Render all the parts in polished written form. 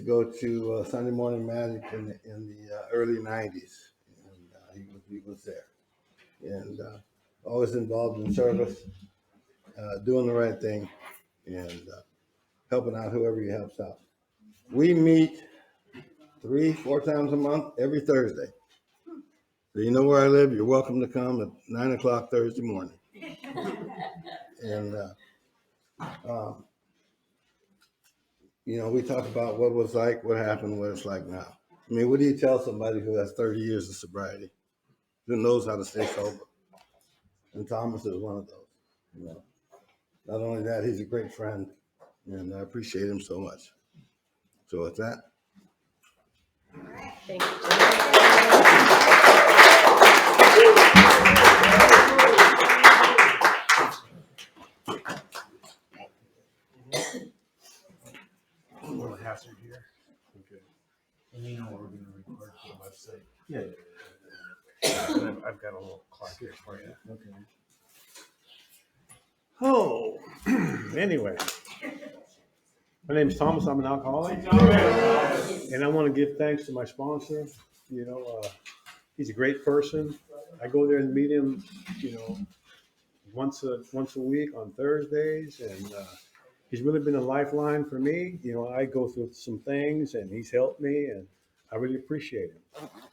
go to Sunday Morning Magic in the early '90s, and he was there, and always involved in service, doing the right thing, and helping out whoever he helps out. We meet 3-4 times a month every Thursday. So you know where I live. You're welcome to come at 9 o'clock Thursday morning. And we talk about what was like, what happened, what it's like now. I mean, what do you tell somebody who has 30 years of sobriety, who knows how to stay sober? And Thomas is one of those. Not only that, he's a great friend, and I appreciate him so much. So with that. Thank you. Hazard here. Okay. And you know what we're going to record for the website. Yeah. I've got a little clock here for you. Okay. Oh, anyway. My name is Thomas. I'm an alcoholic. And I want to give thanks to my sponsor. He's a great person. I go there and meet him, once a week on Thursdays, and he's really been a lifeline for me. I go through some things, and he's helped me, and I really appreciate him.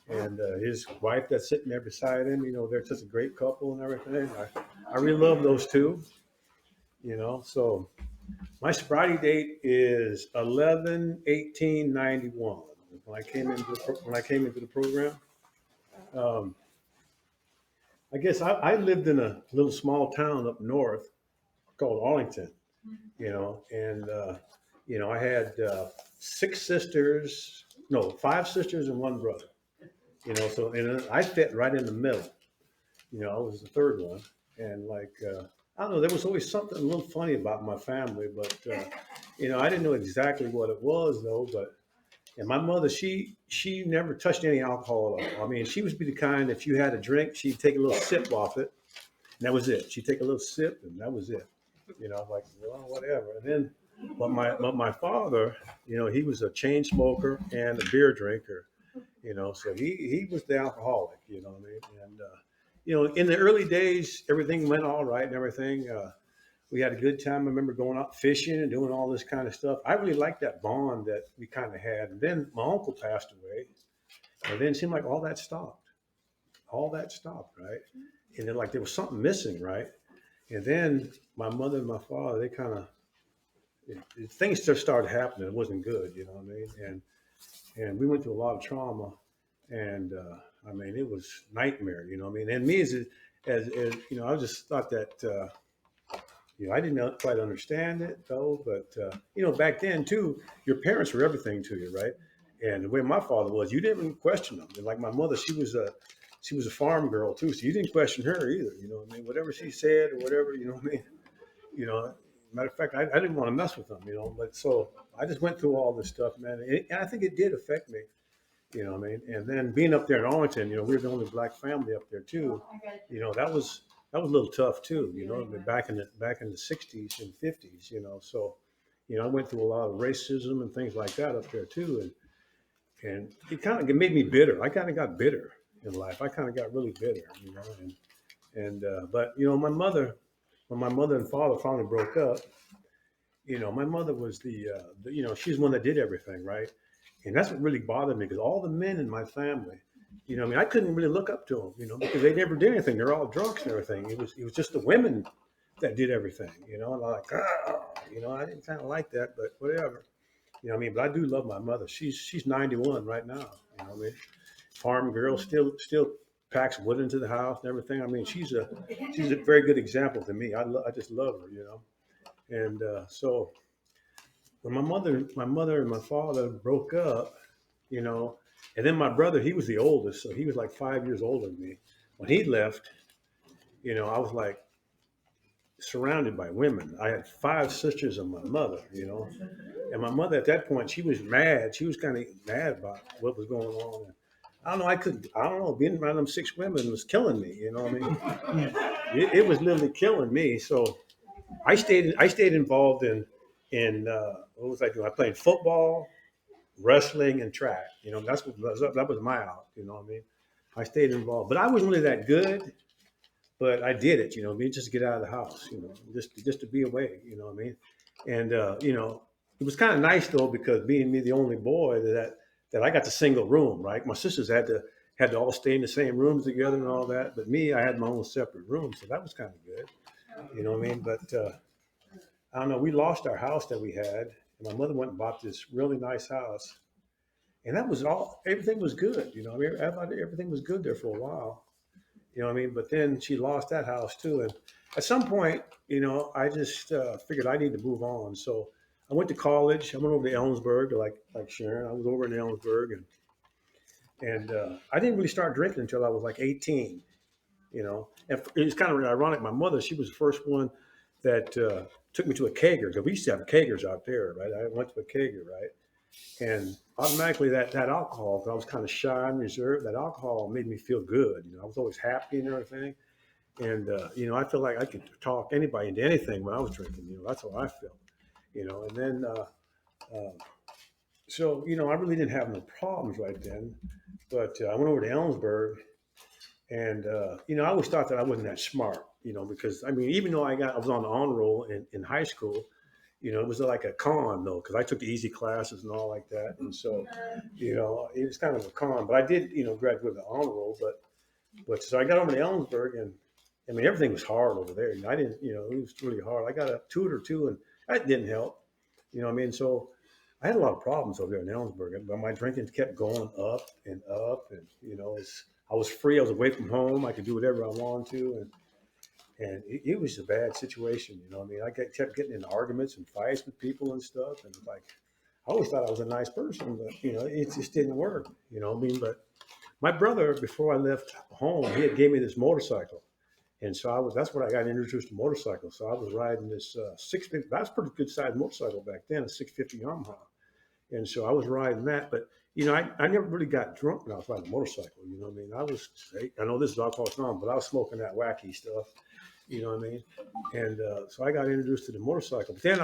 And his wife that's sitting there beside him, they're such a great couple and everything. I really love those two. So my sobriety date is 11/18/91 when I came into the program. I guess I lived in a little small town up north called Arlington, and I had five sisters and one brother, so and I fit right in the middle. I was the third one, and I don't know, there was always something a little funny about my family, but I didn't know exactly what it was though. And my mother, she never touched any alcohol at all. I mean, she would be the kind, if you had a drink, she'd take a little sip off it, and that was it. She'd take a little sip, and that was it. Like, well, whatever. And then, but my father, he was a chain smoker and a beer drinker, so he was the alcoholic, what I mean? And, in the early days, everything went all right and everything. We had a good time. I remember going out fishing and doing all this kind of stuff. I really liked that bond that we kind of had. And then my uncle passed away, and then it seemed like all that stopped, right? And then there was something missing, right? And then my mother and my father, they kind of, things just started happening. It wasn't good, what I mean? And we went through a lot of trauma, and it was nightmare, what I mean? And me as I just thought that, I didn't quite understand it though, but back then too, your parents were everything to you, right? And the way my father was, you didn't even question them. And like my mother, she was a farm girl too, so you didn't question her either. What I mean? Whatever she said or whatever, what I mean? Matter of fact, I didn't want to mess with them, But so I just went through all this stuff, man, and I think it did affect me, what I mean? And then being up there in Arlington, we were the only black family up there too. That was a little tough too, back in the 60s and 50s, So, I went through a lot of racism and things like that up there too, and it kind of made me bitter. I kind of got bitter in life. I kind of got really bitter, but when my mother and father finally broke up, my mother was she's the one that did everything, right? And that's what really bothered me, because all the men in my family, I couldn't really look up to them, because they never did anything. They're all drunks and everything. It was just the women that did everything, and I'm like, I didn't kind of like that, but whatever, but I do love my mother. She's 91 right now, farm girl, still packs wood into the house and everything. I mean, she's a very good example to me. I just love her, and so when my mother and my father broke up, and then my brother, he was the oldest, so he was like 5 years older than me. When he left, I was like surrounded by women. I had 5 sisters and my mother, and my mother at that point, she was mad. She was kind of mad about what was going on. And I don't know, being around them 6 women was killing me, what I mean? It was literally killing me. So I stayed involved in what was I doing? I played football. wrestling and track. That was my out. You know what I mean? I stayed involved, but I wasn't really that good. But I did it. You know what I mean? Just to get out of the house. Just to be away. You know what I mean? And it was kind of nice though because being me the only boy that I got the single room. Right? My sisters had to all stay in the same rooms together and all that. But me, I had my own separate room, so that was kind of good. You know what I mean? But I don't know. We lost our house that we had, and my mother went and bought this really nice house, and that was all. Everything was good. You know, what I mean, I thought everything was good there for a while. You know what I mean? But then she lost that house too, and at some point, I just figured I need to move on. So I went to college. I went over to Ellensburg, like Sharon. I was over in Ellensburg, and I didn't really start drinking until I was like 18. And it was kind of ironic. My mother, she was the first one that took me to a kegger because we used to have keggers out there, right? I went to a kegger, right? And automatically that alcohol, 'cause I was kind of shy and reserved, that alcohol made me feel good. I was always happy and everything. And, I feel like I could talk anybody into anything when I was drinking. That's how I felt. And then, I really didn't have no problems right then. But I went over to Ellensburg and, I always thought that I wasn't that smart, because I mean, even though I was on the honor roll in high school, it was like a con though, because I took the easy classes and all like that. And so, it was kind of a con, but I did, graduate with the honor roll. But so I got over to Ellensburg and I mean, everything was hard over there. I didn't, it was really hard. I got a tutor too, and that didn't help, what I mean? So I had a lot of problems over there in Ellensburg, but my drinking kept going up and up. And, I was free. I was away from home. I could do whatever I wanted to. And it was a bad situation. I mean, kept getting in arguments and fights with people and stuff. And like, I always thought I was a nice person, but, it just didn't work, what I mean? But my brother, before I left home, he had gave me this motorcycle. And so that's what I got introduced to motorcycles. So I was riding this 650, that's a pretty good sized motorcycle back then, a 650 Yamaha. And so I was riding that, but I never really got drunk when I was riding a motorcycle. You know what I mean? I know this is alcoholics anonymous, but I was smoking that wacky stuff. You know what I mean? And so I got introduced to the motorcycle. But then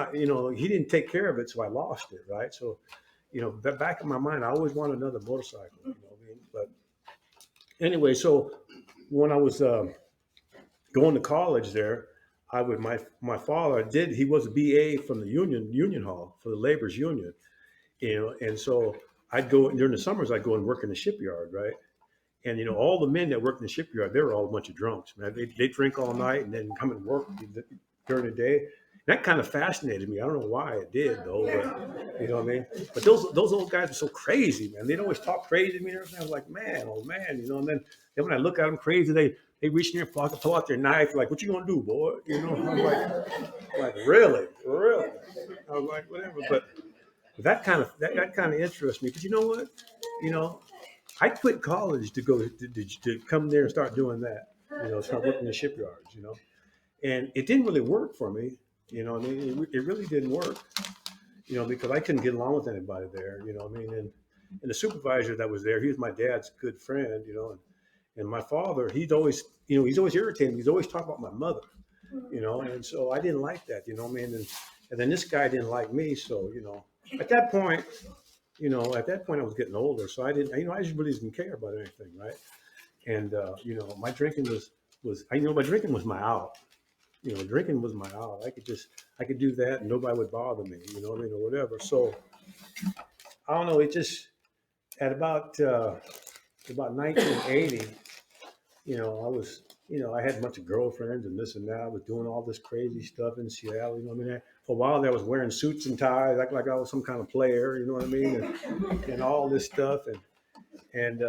he didn't take care of it, so I lost it. Right? So back in my mind, I always wanted another motorcycle. You know what I mean? But anyway, so when I was going to college there, my father he was a BA from the union hall for the laborers union. And so I'd go during the summers, I'd go and work in the shipyard, right? And all the men that worked in the shipyard, they were all a bunch of drunks, man. They drink all night and then come and work during the day. That kind of fascinated me. I don't know why it did though, but you know what I mean. But those old guys are so crazy, man. They'd always talk crazy to me and everything. I was like, man, oh man, And then when I look at them crazy, they reach in their pocket, pull out their knife, like, what you gonna do, boy? I'm like, really? I was like, whatever. But that kind of interests me because you know what, I quit college to go to come there and start doing that. Start working in the shipyards. And it didn't really work for me. What I mean, it really didn't work. Because I couldn't get along with anybody there. What I mean, and the supervisor that was there, he was my dad's good friend. And my father, he's always irritated. He's always talking about my mother. And so I didn't like that. What I mean, and then this guy didn't like me. So at that point, I was getting older, so I didn't, I just really didn't care about anything, right? And my drinking my drinking was my out. Drinking was my out. I could do that, and nobody would bother me. What I mean, or whatever. So I don't know. It just at about 1980, I was. I had a bunch of girlfriends and this and that. I was doing all this crazy stuff in Seattle. I mean, for a while there, I was wearing suits and ties, acting like I was some kind of player. You know what I mean? And all this stuff, and and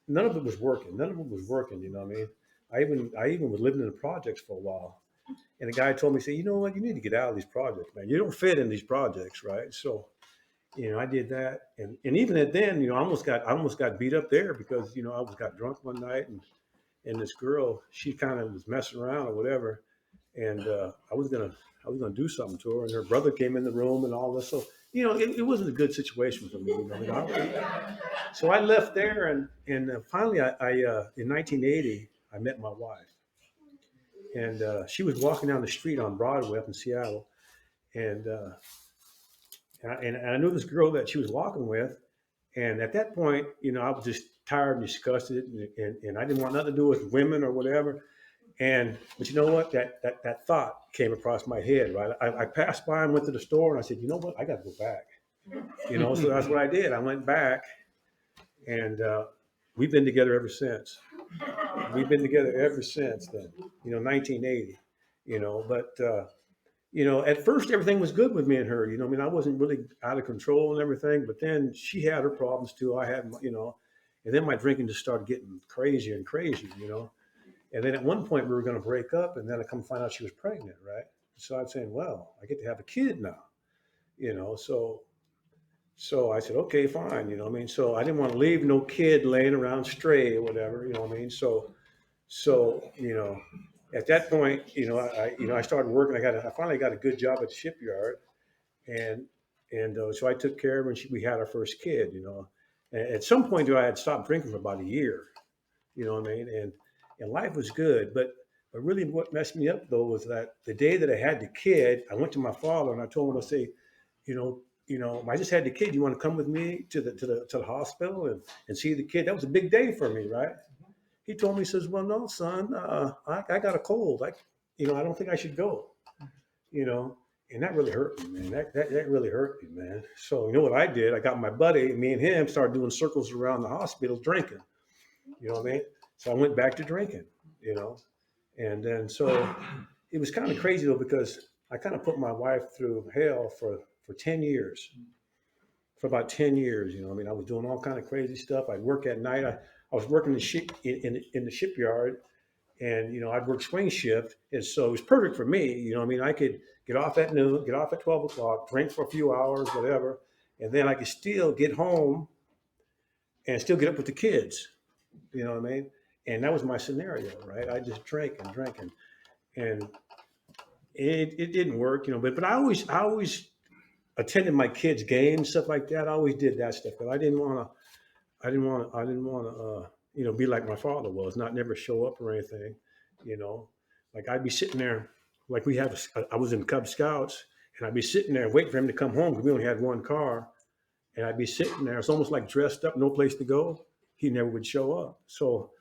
none of it was working. None of it was working. You know what I mean? I even was living in the projects for a while, and the guy told me, "Say, you know what? You need to get out of these projects, man. You don't fit in these projects, right?" So, I did that, and even at then, I almost got beat up there because I got drunk one night and this girl, she kind of was messing around or whatever, and I was gonna do something to her, and her brother came in the room and all this, so it wasn't a good situation for me. So I left there, and finally, I in 1980, I met my wife, and she was walking down the street on Broadway up in Seattle, and and I knew this girl that she was walking with. And at that point, I was just tired and disgusted, and I didn't want nothing to do with women or whatever. But you know what? That thought came across my head, right? I passed by and went to the store, and I said, you know what? I got to go back. So that's what I did. I went back, and we've been together ever since. We've been together ever since then. 1980. But at first everything was good with me and her. I mean, I wasn't really out of control and everything, but then she had her problems too. I had, and then my drinking just started getting crazier and crazier. And then at one point we were going to break up, and then I come find out she was pregnant, right? So I'm saying, well, I get to have a kid now, so I said, okay, fine. I mean, so I didn't want to leave no kid laying around stray or whatever, what I mean? So at that point, I started working. I finally got a good job at the shipyard, and so I took care of her, and we had our first kid. And at some point, I had stopped drinking for about a year. What I mean? And life was good, but really, what messed me up though was that the day that I had the kid, I went to my father and I told him to say, I just had the kid. You want to come with me to the hospital and see the kid? That was a big day for me, right? He told me, he says, well, no, son, I got a cold. I don't think I should go, and that really hurt me, man. That really hurt me, man. So you know what I did? I got my buddy, me and him started doing circles around the hospital drinking, what I mean? So I went back to drinking, and then so it was kind of crazy though, because I kind of put my wife through hell for 10 years, for about 10 years. I mean, I was doing all kind of crazy stuff. I'd work at night. I was working in the shipyard, and I'd work swing shift, and so it was perfect for me. I mean, I could get off at noon, get off at 12 o'clock, drink for a few hours, whatever, and then I could still get home and still get up with the kids. What I mean? And that was my scenario, right? I just drank and drank, and it didn't work, But I always attended my kids' games, stuff like that. I always did that stuff, but I didn't want to, be like my father was, not never show up or anything, you know. Like I'd be sitting there, like I was in Cub Scouts, and I'd be sitting there waiting for him to come home because we only had one car, and I'd be sitting there. It's almost like dressed up, no place to go. He never would show up. So,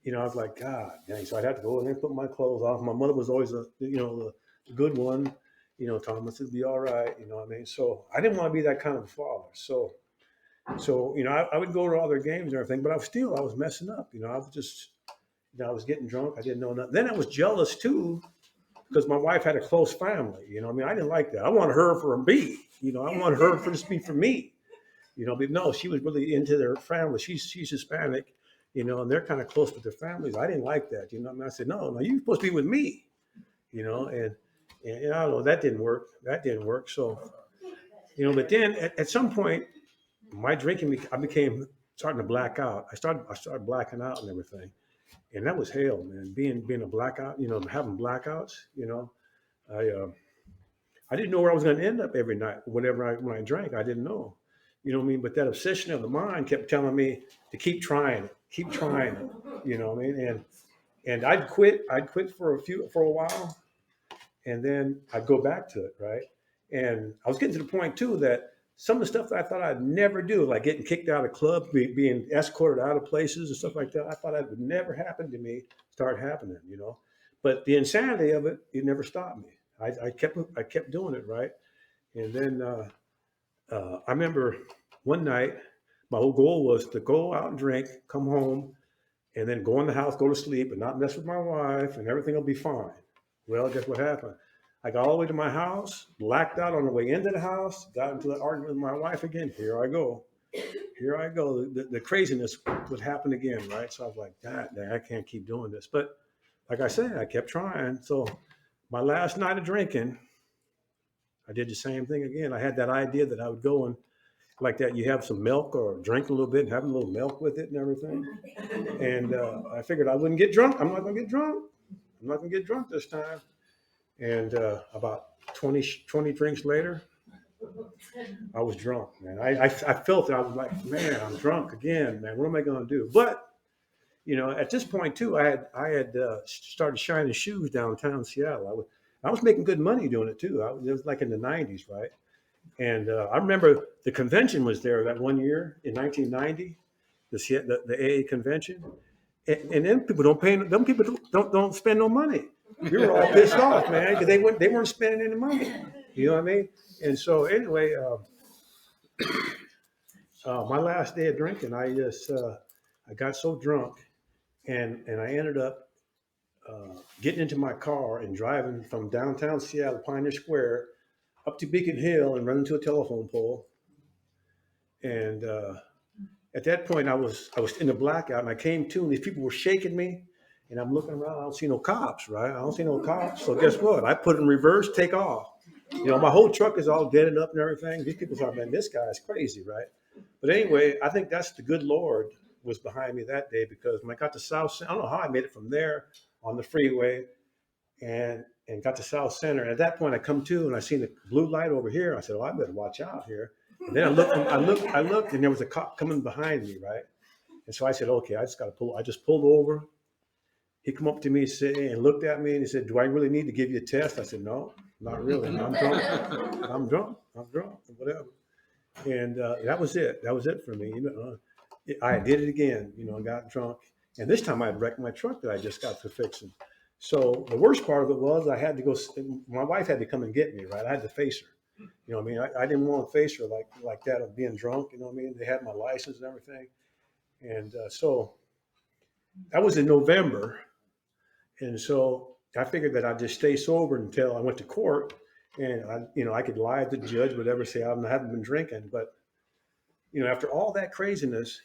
I was like, God, dang. So I'd have to go in there and put my clothes off. My mother was always the good one. Thomas, it'd be all right. What I mean? So I didn't want to be that kind of a father. So I would go to all their games and everything, but I was messing up. I was just, I was getting drunk. I didn't know nothing. Then I was jealous too because my wife had a close family. I mean, I didn't like that. I wanted her for me. I wanted her to be for me. But no, she was really into their family. She's Hispanic, and they're kind of close with their families. I didn't like that. I mean, I said, no, you're supposed to be with me. And I don't know, that didn't work. That didn't work. So, but then at some point, my drinking, I became starting to black out. I started blacking out and everything, and that was hell, man. Being a blackout, having blackouts. I I didn't know where I was going to end up every night. When I drank, I didn't know. What I mean? But that obsession of the mind kept telling me to keep trying it, keep trying it. What I mean? And I'd quit. I'd quit for a while, and then I'd go back to it, right? And I was getting to the point too that some of the stuff that I thought I'd never do, like getting kicked out of clubs, being escorted out of places and stuff like that, I thought that would never happen to me, start happening. But the insanity of it never stopped me. I kept doing it, right? And then I remember one night, my whole goal was to go out and drink, come home, and then go in the house, go to sleep, and not mess with my wife, and everything will be fine. Well, guess what happened? I got all the way to my house, blacked out on the way into the house, got into an argument with my wife again. Here I go. The craziness would happen again, right? So I was like, God, I can't keep doing this. But like I said, I kept trying. So my last night of drinking, I did the same thing again. I had that idea that I would go and like that, you have some milk or drink a little bit and have a little milk with it and everything. And I figured I wouldn't get drunk. I'm not going to get drunk. I'm not going to get drunk this time. And about 20 drinks later, I was drunk, man. I felt it. I was like, man, I'm drunk again, man. What am I going to do? But, at this point too, I had started shining shoes downtown Seattle. I was making good money doing it too. It was like in the 90s, right? And I remember the convention was there that one year in 1990, the AA convention. And then people don't pay. Them people don't spend no money. We were all pissed off, man, because they weren't spending any money. You know what I mean? And so anyway, my last day of drinking, I got so drunk, and I ended up getting into my car and driving from downtown Seattle, Pioneer Square, up to Beacon Hill, and running to a telephone pole. And at that point, I was in the blackout, and I came to, and these people were shaking me, and I'm looking around. I don't see no cops, right? I don't see no cops. So guess what? I put it in reverse, take off. You know, my whole truck is all dented up and everything. These people thought, man, this guy's crazy, right? But anyway, I think that's the good Lord was behind me that day, because when I got to South, I don't know how I made it from there on the freeway and got to South Center. And at that point, I come to, and I seen the blue light over here. I said, oh, I better watch out here. And then I looked, and there was a cop coming behind me, right? And so I said, okay, I just got to pull. I just pulled over. He come up to me and looked at me, and he said, do I really need to give you a test? I said, no, not really. I'm drunk, whatever. And that was it. That was it for me. You know, I did it again. You know, I got drunk, and this time I had wrecked my truck that I just got for fixing. So the worst part of it was I had to go. My wife had to come and get me. Right, I had to face her. You know what I mean? I didn't want to face her like that of being drunk. You know what I mean? They had my license and everything, and so that was in November, and so I figured that I'd just stay sober until I went to court, and I could lie to the judge, whatever, say I haven't been drinking. But after all that craziness,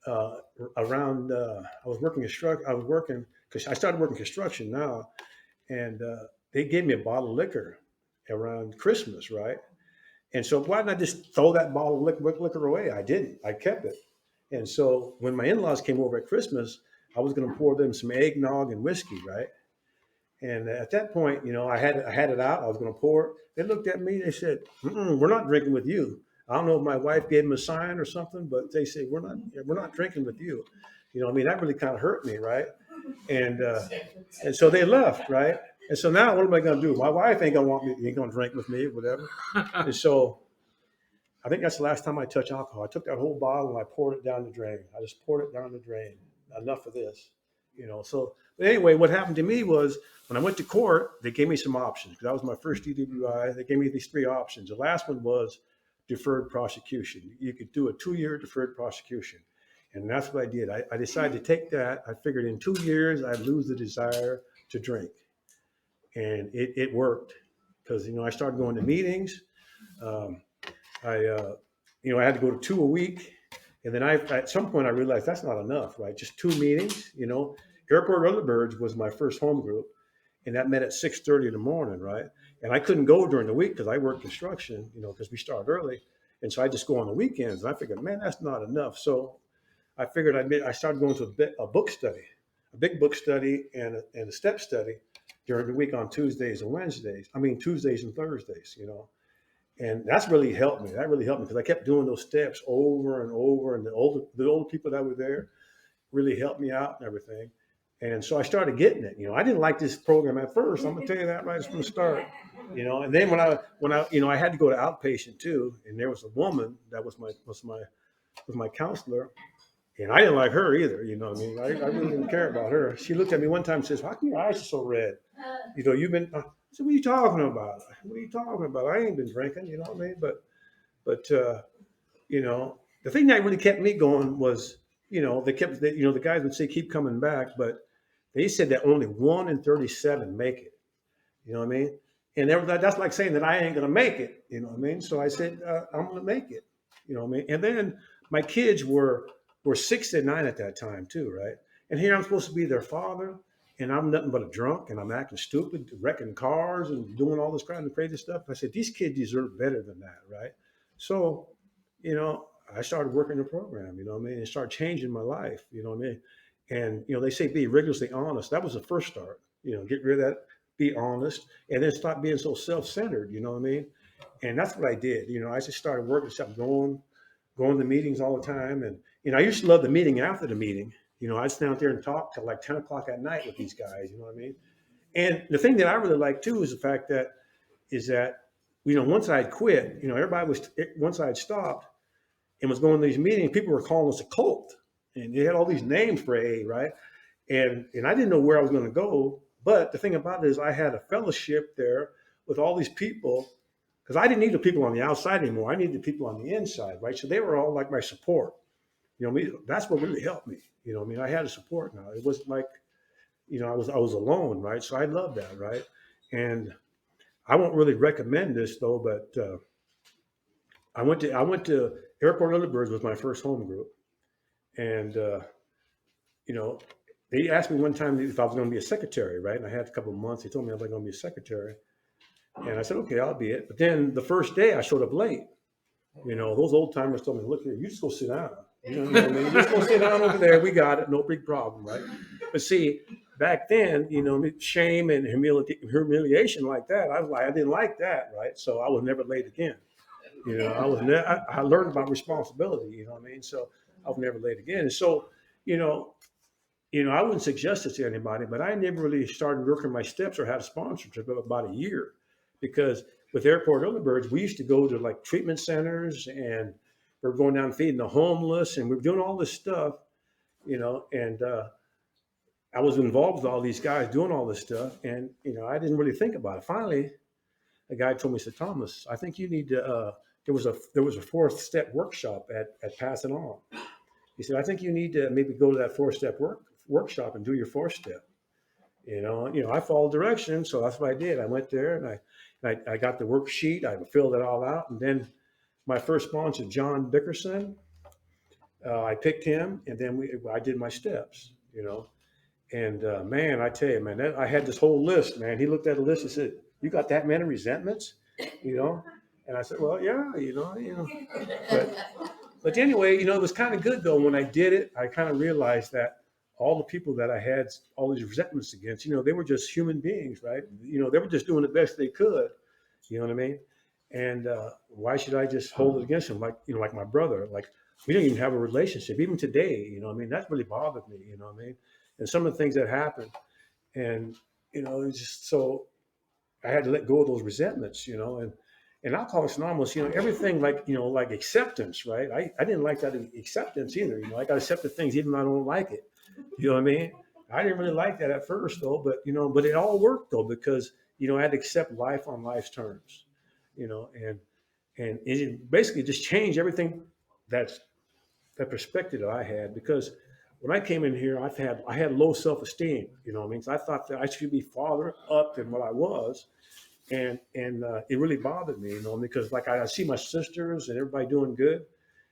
around I was working because I started working construction now, and they gave me a bottle of liquor around Christmas, right? And so why didn't I just throw that bottle of liquor away? I didn't. I kept it. And so when my in-laws came over at Christmas, I was going to pour them some eggnog and whiskey, right? And at that point, I had it out. I was going to pour it. They looked at me. They said, "We're not drinking with you." I don't know if my wife gave them a sign or something, but they say we're not drinking with you. That really kind of hurt me, right? And so they left, right? And so now what am I going to do? My wife ain't going to drink with me or whatever. And so I think that's the last time I touched alcohol. I took that whole bottle and I poured it down the drain. I just poured it down the drain. Enough of this, So, but anyway, what happened to me was when I went to court, they gave me some options because that was my first DWI. They gave me these 3 options. The last one was deferred prosecution. You could do a 2-year deferred prosecution. And that's what I did. I decided to take that. I figured in 2 years, I'd lose the desire to drink. And it worked because, I started going to meetings. I had to go to 2 a week. And then at some point I realized that's not enough, right? Just 2 meetings, Airport Rutherford was my first home group. And that met at 6:30 in the morning, right? And I couldn't go during the week because I work construction, because we start early. And so I just go on the weekends. And I figured, man, that's not enough. So I figured I started going to a book study, a big book study and a step study during the week on Tuesdays and Tuesdays and Thursdays, And that's really helped me. That really helped me because I kept doing those steps over and over. And the older people that were there really helped me out and everything. And so I started getting it. I didn't like this program at first. I'm gonna tell you that right from the start. And then when I had to go to outpatient too, and there was a woman that was my counselor, and I didn't like her either. I really didn't care about her. She looked at me one time and says, "How come your eyes are so red? You've been." I said, "What are you talking about? What are you talking about? I ain't been drinking." You know what I mean? But the thing that really kept me going was, the guys would say keep coming back, but they said that only 1 in 37 make it. You know what I mean? And that's like saying that I ain't gonna make it. You know what I mean? So I said I'm gonna make it. You know what I mean? And then my kids were 6 and 9 at that time too, right? And here I'm supposed to be their father, and I'm nothing but a drunk, and I'm acting stupid, wrecking cars and doing all this kind of crazy stuff. I said, these kids deserve better than that, right? So, I started working the program, you know what I mean? It started changing my life, you know what I mean? And, they say be rigorously honest. That was the first start, get rid of that, be honest, and then stop being so self-centered, you know what I mean? And that's what I did. I just started working, started going to meetings all the time. And, I used to love the meeting after the meeting. I'd stand out there and talk till like 10 o'clock at night with these guys, you know what I mean? And the thing that I really like too is the fact that once I had quit, everybody was, once I had stopped and was going to these meetings, people were calling us a cult. And they had all these names for AA, right? And I didn't know where I was going to go. But the thing about it is I had a fellowship there with all these people because I didn't need the people on the outside anymore. I needed the people on the inside, right? So they were all like my support. That's what really helped me. I had a support now. It wasn't like, I was alone, right? So I love that, right? And I won't really recommend this though, but I went to Airport Little Birds was my first home group, and you know, they asked me one time if I was going to be a secretary, right? And I had a couple of months. They told me I was going to be a secretary, and I said, okay, I'll be it. But then the first day I showed up late. Those old timers told me, look here, you just go sit down. You know what I mean? You just go sit down over there. We got it. No big problem, right? But see, back then, shame and humiliation like that, I didn't like that, right? So I was never late again. I learned about responsibility. You know what I mean? So I was never late again. And so, you know, I wouldn't suggest this to anybody, but I never really started working my steps or had a sponsorship of about a year because with Airport Early Birds, we used to go to like treatment centers and we were going down feeding the homeless and we were doing all this stuff, and I was involved with all these guys doing all this stuff. And, I didn't really think about it. Finally, a guy told me, he said, Thomas, I think you need to, there was a fourth step workshop at Pass It On. He said, I think you need to maybe go to that four-step workshop and do your fourth step. I followed directions, so that's what I did. I went there and I got the worksheet. I filled it all out, and then my first sponsor, John Dickerson, I picked him, and then I did my steps. And man, I tell you, man, I had this whole list. Man, he looked at the list and said, "You got that many resentments?" And I said, "Well, yeah, But but anyway, it was kind of good though. When I did it, I kind of realized that all the people that I had all these resentments against, they were just human beings, right? They were just doing the best they could. You know what I mean? And why should I just hold it against them? Like my brother, like we don't even have a relationship. Even today, that really bothered me. You know what I mean? And some of the things that happened, and it's just so I had to let go of those resentments. And Alcoholics Anonymous, everything like acceptance, right? I didn't like that acceptance either. I got accepted things even though I don't like it. You know what I mean? I didn't really like that at first though, but it all worked though because I had to accept life on life's terms. And it basically just changed everything that perspective that I had because when I came in here, I had low self-esteem. You know what I mean? So I thought that I should be farther up than what I was. And it really bothered me, because like I see my sisters and everybody doing good,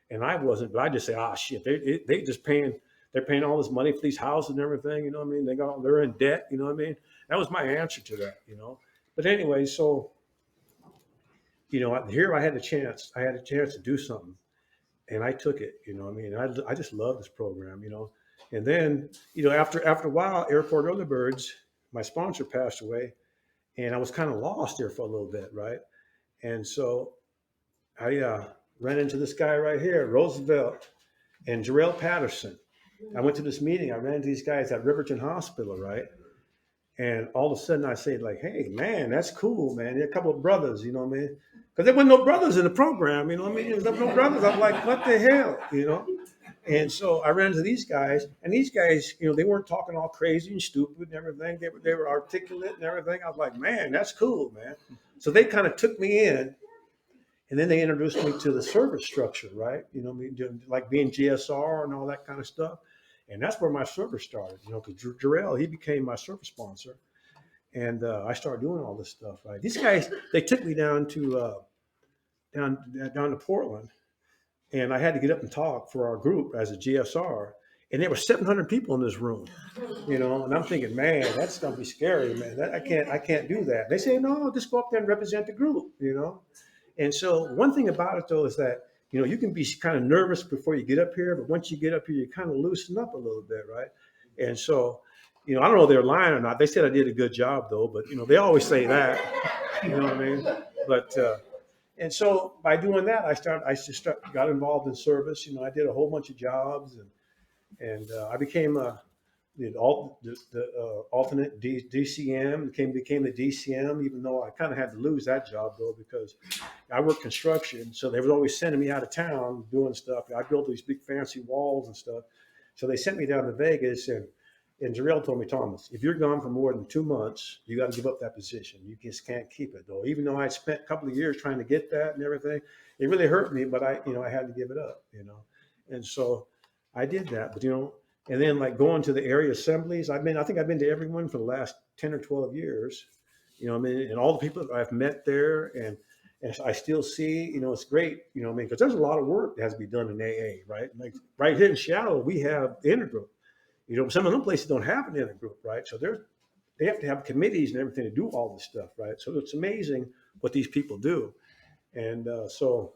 and I wasn't. But I just say, shit, they just they're paying all this money for these houses and everything. You know what I mean? They're in debt. You know what I mean? That was my answer to that. But anyway, so here I had a chance. I had a chance to do something, and I took it. You know what I mean? I just love this program. And then after a while, Airport Early Birds, my sponsor passed away. And I was kind of lost there for a little bit, right? And so I ran into this guy right here, Roosevelt and Jarrell Patterson. I went to this meeting. I ran into these guys at Riverton Hospital, right? And all of a sudden I say like, hey, man, that's cool, man. There are a couple of brothers, you know what I mean? Because there were no brothers in the program, you know what I mean? There were no brothers. I'm like, what the hell, And so I ran into these guys, and these guys, they weren't talking all crazy and stupid and everything. They were articulate and everything. I was like, man, that's cool, man. So they kind of took me in, and then they introduced me to the service structure, right? Like being GSR and all that kind of stuff. And that's where my service started, because Jarrell, he became my service sponsor. And I started doing all this stuff, right? These guys, they took me down to Portland. And I had to get up and talk for our group as a GSR. And there were 700 people in this room, and I'm thinking, man, that's going to be scary, man. I can't do that. They say, no, just go up there and represent the group, And so one thing about it, though, is that, you can be kind of nervous before you get up here. But once you get up here, you kind of loosen up a little bit, right? And so, I don't know if they're lying or not. They said I did a good job, though. But, they always say that, you know what I mean? But and so by doing that, I just got involved in service. I did a whole bunch of jobs, and I became alternate DCM, became the DCM, even though I kind of had to lose that job though, because I worked construction. So they were always sending me out of town doing stuff. I built these big fancy walls and stuff. So they sent me down to Vegas, and Jarrell told me, Thomas, if you're gone for more than 2 months, you got to give up that position. You just can't keep it though. Even though I spent a couple of years trying to get that and everything, it really hurt me, but I had to give it up, And so I did that, but and then like going to the area assemblies, I think I've been to every one for the last 10 or 12 years, and all the people that I've met there, and I still see, it's great, because there's a lot of work that has to be done in AA, right? Like right here in Seattle, we have the intergroup. Some of them places don't have an intergroup, right? So they have to have committees and everything to do all this stuff, right? So it's amazing what these people do. And so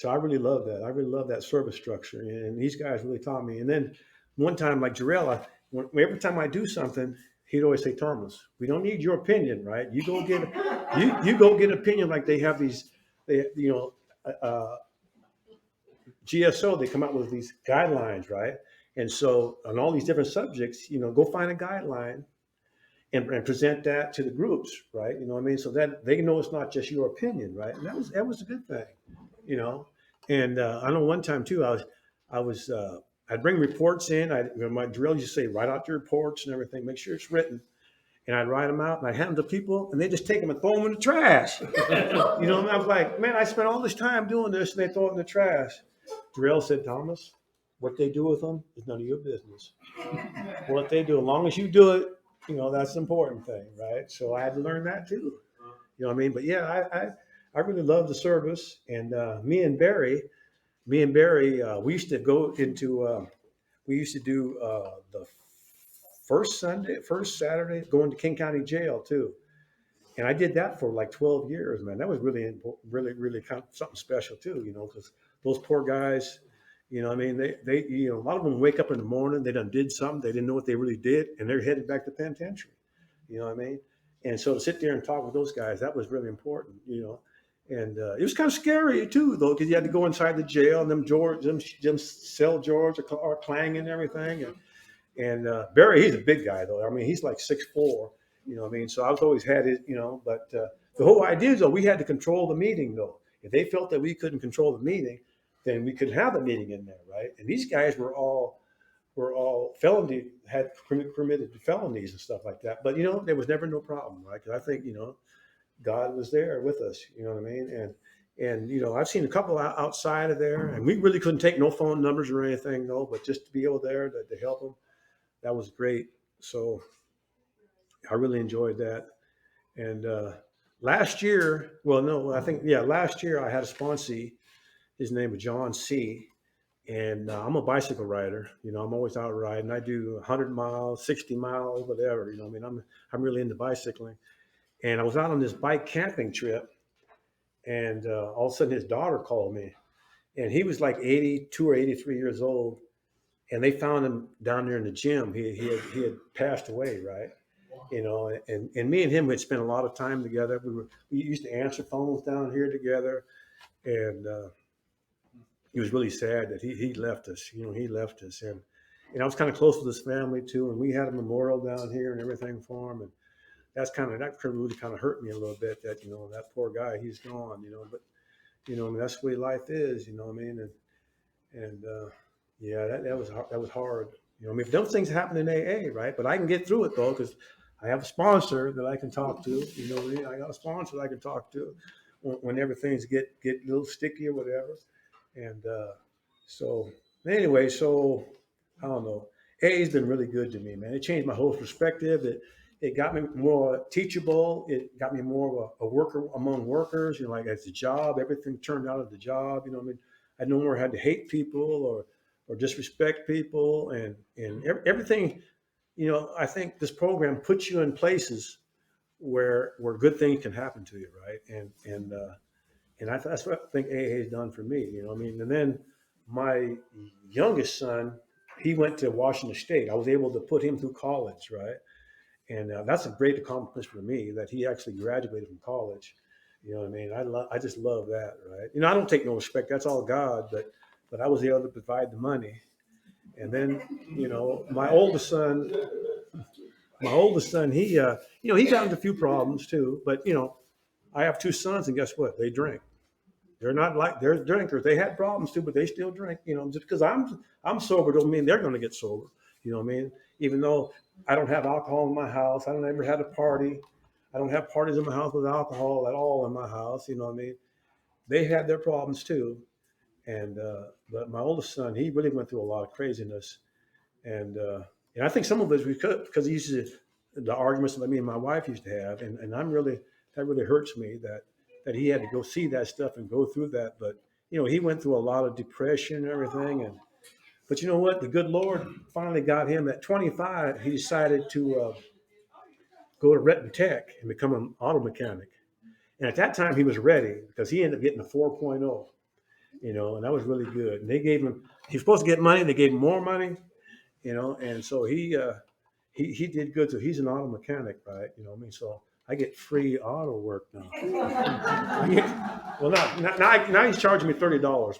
I really love that. I really love that service structure. And these guys really taught me. And then one time, like Jarrell, every time I do something, he'd always say, Thomas, we don't need your opinion, right? You go get opinion. Like they have these, GSO, they come out with these guidelines, right? And so on all these different subjects, go find a guideline and present that to the groups, right? So that they know it's not just your opinion, right? And that was a good thing, And I know one time too, I'd bring reports in. My drill used to say, write out your reports and everything, make sure it's written. And I'd write them out and I'd hand them to people and they just take them and throw them in the trash. And I was like, man, I spent all this time doing this and they throw it in the trash. Drill said, Thomas, what they do with them is none of your business. What they do, as long as you do it, that's the important thing, right? So I had to learn that too. But yeah, I really love the service. And me and Barry, we used to go into, we used to do the first Saturday, going to King County Jail too. And I did that for like 12 years, man. That was really, really, really kind of something special too, because those poor guys, they a lot of them wake up in the morning, they done did something, they didn't know what they really did, and they're headed back to penitentiary. And so to sit there and talk with those guys, that was really important, And it was kind of scary too, though, because you had to go inside the jail, and them cell drawers are clanging and everything. And Barry, he's a big guy though. He's like 6'4", So I've always had it, But the whole idea is though, we had to control the meeting though. If they felt that we couldn't control the meeting, then we couldn't have a meeting in there, right? And these guys were all had committed felonies and stuff like that. But there was never no problem, right? Because I think God was there with us, And I've seen a couple outside of there, and we really couldn't take no phone numbers or anything, no. But just to be able there to help them, that was great. So I really enjoyed that. And last year I had a sponsee. His name was John C. And I'm a bicycle rider. I'm always out riding. I do 100 miles, 60 miles, whatever. I'm really into bicycling. And I was out on this bike camping trip, and all of a sudden his daughter called me, and he was like 82 or 83 years old, and they found him down there in the gym. He had passed away, right? And me and him had spent a lot of time together. We used to answer phones down here together, and he was really sad that he left us. He left us, and I was kind of close with his family too. And we had a memorial down here and everything for him, and that really kind of hurt me a little bit. That that poor guy, he's gone. But that's the way life is. And yeah, that was hard. Those things happen in AA, right? But I can get through it though, because I have a sponsor that I can talk to. I got a sponsor that I can talk to when everything's get a little sticky or whatever. And so anyway, I don't know. AA's been really good to me, man. It changed my whole perspective. It got me more teachable. It got me more of a worker among workers. Like as a job, everything turned out of the job. I no more had to hate people or disrespect people, and everything. I think this program puts you in places where good things can happen to you, right? And that's what I think AA has done for me, And then my youngest son, he went to Washington State. I was able to put him through college, right? And that's a great accomplishment for me that he actually graduated from college. I just love that, right? I don't take no respect. That's all God, but I was able to provide the money. And then, my oldest son, he, he got into a few problems too. But I have two sons, and guess what? They drink. They're not like they're drinkers. They had problems too, but they still drink. Just because I'm sober don't mean they're going to get sober. You know what I mean? Even though I don't have alcohol in my house, I don't ever had a party. I don't have parties in my house with alcohol at all in my house. You know what I mean? They had their problems too, and but my oldest son, he really went through a lot of craziness, and I think some of it was because he used to the arguments that me and my wife used to have, and that really hurts me that he had to go see that stuff and go through that. But he went through a lot of depression and everything, and but you know what? The good Lord finally got him at 25. He decided to go to Renton Tech and become an auto mechanic. And at that time, he was ready because he ended up getting a 4.0, and that was really good. And they gave him, he was supposed to get money. They gave him more money, and so he did good. So he's an auto mechanic, right? You know what I mean? So I get free auto work now. Well, now he's charging me $30.